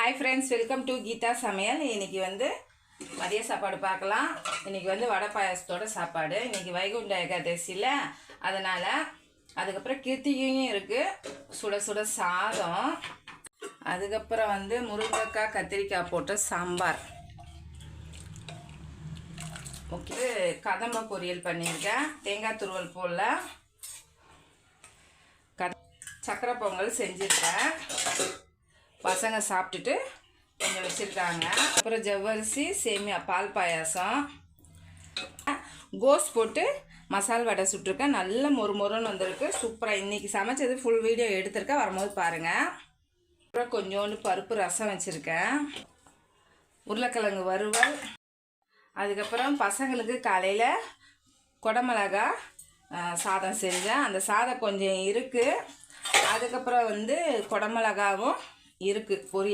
Hi friends, welcome to Geetha சமையல். இன்றைக்கி மதிய சாப்பாடு பார்க்கலாம். இன்றைக்கி வடை பாயாசத்தோட சாப்பாடு. இன்றைக்கி வைகுண்ட ஏகாதசியில், அதனால் அதுக்கப்புறம் கிருத்திகையும் இருக்குது. சுட சுட சாதம், அதுக்கப்புறம் முருங்கைக்காய் கத்திரிக்காய் போட்ட சாம்பார். ஓகே, கதம்ப பொரியல் பண்ணியிருக்கேன். தேங்காய் துருவல் போடல. சக்கரை பொங்கல் செஞ்சுருக்கேன். பசங்க சாப்பிட்டுட்டு கொஞ்சம் வச்சுருக்காங்க. அப்புறம் ஜவ்வரிசி சேமியா பால் பாயாசம், கோஸ் போட்டு மசால் வடை சுட்டிருக்கேன். நல்ல மொறுமொறுன்னு வந்திருக்கு. சூப்பராக இன்றைக்கி சமைச்சது ஃபுல் வீடியோ எடுத்திருக்கேன், வரும்போது பாருங்கள். அப்புறம் கொஞ்சோண்டு பருப்பு ரசம் வச்சுருக்கேன். உருளைக்கிழங்கு வறுவல். அதுக்கப்புறம் பசங்களுக்கு காலையில் குடமிளகா சாதம் செஞ்சேன். அந்த சாதம் கொஞ்சம் இருக்குது. அதுக்கப்புறம் குடமிளகாவும் இருக்குது பொரியல்.